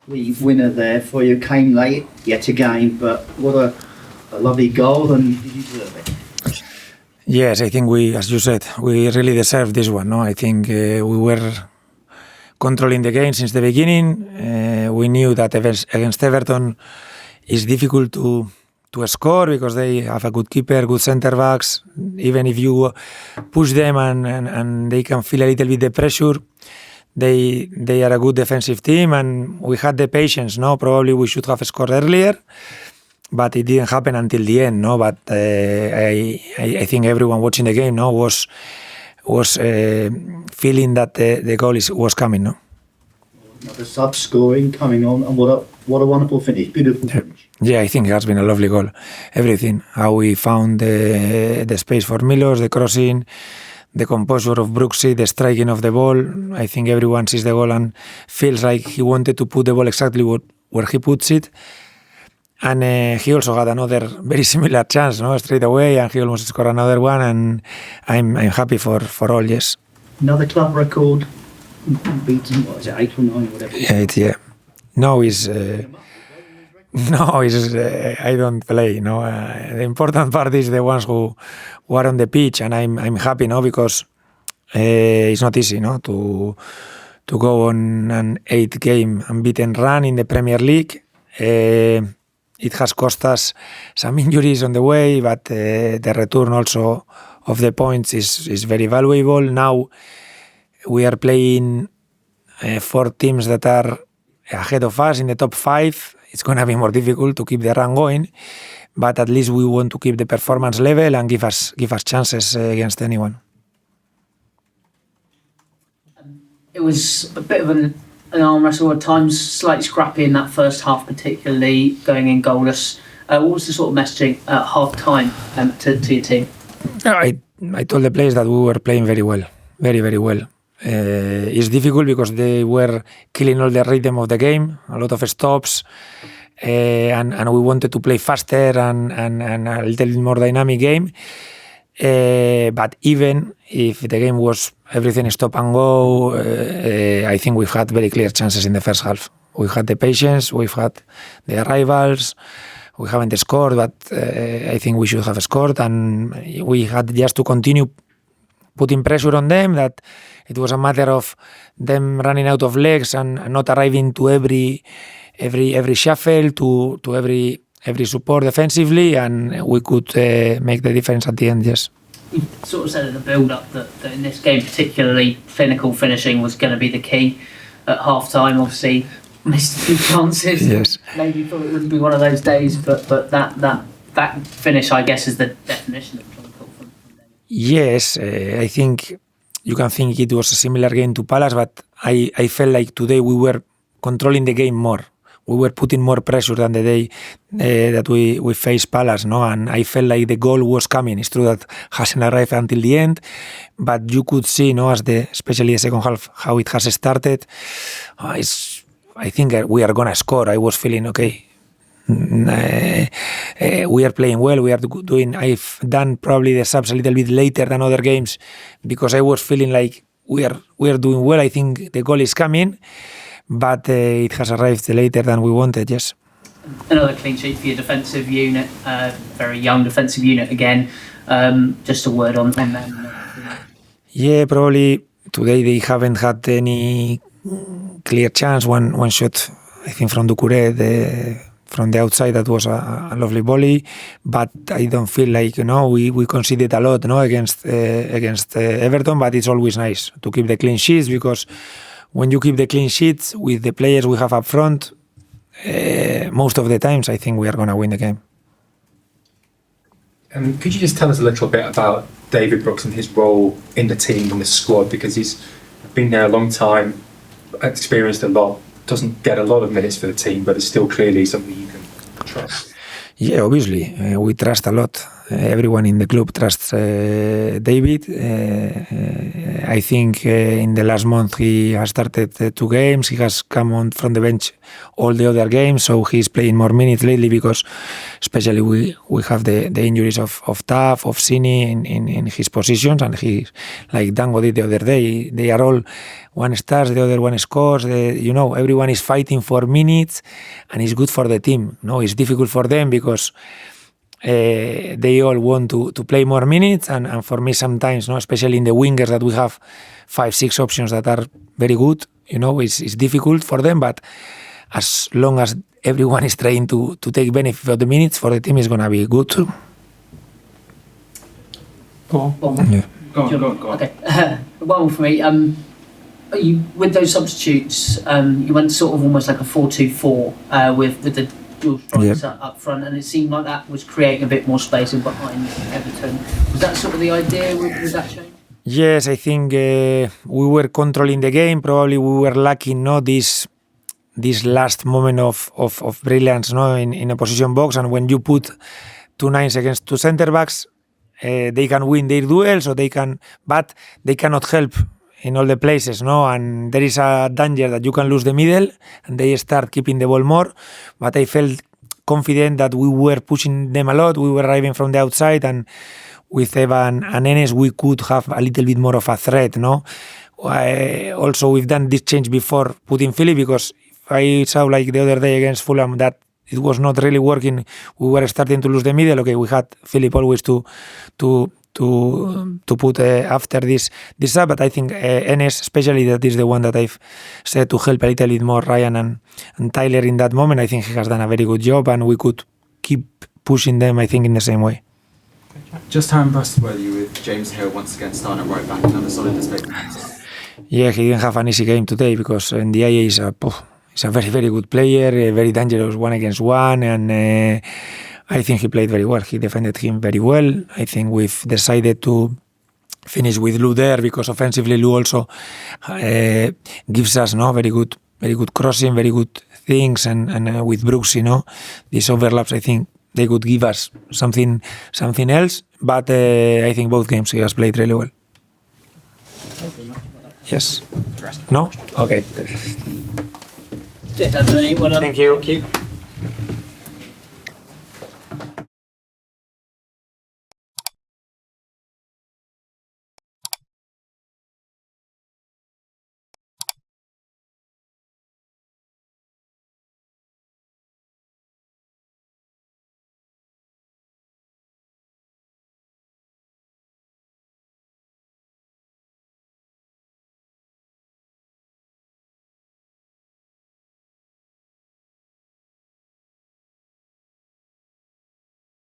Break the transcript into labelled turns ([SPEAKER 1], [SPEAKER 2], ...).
[SPEAKER 1] The winner there for you came late yet again, but what a lovely goal, and you deserve it.
[SPEAKER 2] Yes, I think we, as you said, we really deserve this one. No, I think we were controlling the game since the beginning. We knew that against Everton it's difficult to score because they have a good keeper, good centre backs. Even if you push them and they can feel a little bit the pressure, they are a good defensive team, and we had the patience. No, probably we should have scored earlier, but it didn't happen until the end. No, but I think everyone watching the game, no, was feeling that the goal was coming. No.
[SPEAKER 1] The sub scoring coming on, and what a wonderful finish, beautiful finish.
[SPEAKER 2] Yeah, I think it has been a lovely goal. Everything, how we found the space for Milos, the crossing, the composure of Brooksy, the striking of the ball. I think everyone sees the goal and feels like he wanted to put the ball exactly where he puts it. And he also had another very similar chance, no, straight away, and he almost scored another one. And I'm happy for all. Yes.
[SPEAKER 1] Another club record. Unbeaten, what is it, 8 or 9, whatever?
[SPEAKER 2] Yeah. No, I don't play. No, the important part is the ones who are on the pitch, and I'm happy, no, because it's not easy, no, to go on an 8-game unbeaten run in the Premier League. It has cost us some injuries on the way, but the return also of the points is very valuable. Now we are playing 4 teams that are ahead of us in the top 5. It's going to be more difficult to keep the run going, but at least we want to keep the performance level and give us chances against anyone.
[SPEAKER 3] It was a bit of an arm wrestle at times, slightly scrappy in that first half, particularly going in goalless. What was the sort of messaging at half time to your team?
[SPEAKER 2] I told the players that we were playing very well, very, very well. It's difficult because they were killing all the rhythm of the game, a lot of stops, and we wanted to play faster and a little bit more dynamic game. But even if the game was everything stop and go, I think we've had very clear chances in the first half. We've had the patience, we've had the arrivals, we haven't scored, but I think we should have scored, and we had just to continue putting pressure on them, that it was a matter of them running out of legs and not arriving to every shuffle, to every support defensively, and we could make the difference at the end, yes.
[SPEAKER 3] You sort of said in the build-up that in this game particularly, clinical finishing was going to be the key at half-time. Obviously, missed a few chances.
[SPEAKER 2] Yes.
[SPEAKER 3] Maybe thought it wouldn't be one of those days, but that finish, I guess, is the definition of clinical from there.
[SPEAKER 2] Yes, I think you can think it was a similar game to Palace, but I felt like today we were controlling the game more. We were putting more pressure than the day that we faced Palace, no? And I felt like the goal was coming. It's true that hasn't arrived until the end, but you could see, no, especially the second half, how it has started. I think we are gonna score. I was feeling okay. We are playing well. We are doing. I've done probably the subs a little bit later than other games because I was feeling like we are doing well. I think the goal is coming, but it has arrived later than we wanted. Yes.
[SPEAKER 3] Another clean sheet for your defensive unit. Very young defensive unit again. Just a word on them.
[SPEAKER 2] Yeah, probably today they haven't had any clear chance. One shot, I think, from Doucouré, from the outside, that was a lovely volley, but I don't feel like, we conceded a lot, against Everton, but it's always nice to keep the clean sheets, because when you keep the clean sheets with the players we have up front, most of the times I think we are going to win the game.
[SPEAKER 4] Could you just tell us a little bit about David Brooks and his role in the team, in the squad, because he's been there a long time, experienced a lot, doesn't get a lot of minutes for the team, but it's still clearly something you can trust.
[SPEAKER 2] Yeah, obviously, we trust a lot everyone in the club trusts David. I think in the last month he has started 2 games. He has come on from the bench all the other games, so he's playing more minutes lately because especially we have the injuries of Taff, of Sini in his positions, and he, like Dango did the other day, they are all one starts, the other one scores. Everyone is fighting for minutes, and it's good for the team. No, it's difficult for them because they all want to play more minutes, and for me sometimes, especially in the wingers that we have 5-6 options that are very good, it's difficult for them, but as long as everyone is trying to take benefit of the minutes, for the team is going to be good too.
[SPEAKER 3] Go on.
[SPEAKER 2] Yeah.
[SPEAKER 5] Go on.
[SPEAKER 3] Okay. One more for me. With those substitutes, you went sort of almost like a 4-2-4 with the dual strikers up front, and it seemed like that was creating a bit more space in behind Everton. Was that sort of the idea with that change?
[SPEAKER 2] Yes, I think we were controlling the game. Probably we were lacking this last moment of brilliance in a position box, and when you put 2 9s against 2 centre backs, they can win their duels, but they cannot help in all the places, and there is a danger that you can lose the middle and they start keeping the ball more. But I felt confident that we were pushing them a lot. We were arriving from the outside, and with Evan and Enes we could have a little bit more of a threat. Also, we've done this change before putting Philip, because I saw like the other day against Fulham that it was not really working. We were starting to lose the middle. Okay, we had Philip always to put after this up, but I think Enes especially, that is the one that I've said to help a little bit more Ryan and Tyler in that moment. I think he has done a very good job, and we could keep pushing them, I think, in the same way.
[SPEAKER 5] Just how impressed were you with James Hill once again starting at right back, another solid display?
[SPEAKER 2] Yeah, he didn't have an easy game today because Ndiaye is a very, very good player, very dangerous 1-against-1, and I think he played very well. He defended him very well. I think we've decided to finish with Lou there because offensively Lou also gives us very good crossing, very good things, and with Brooks, these overlaps, I think they could give us something else. But I think both games he has played really well. Yes. No? Okay.
[SPEAKER 3] Thank you.
[SPEAKER 2] Thank you.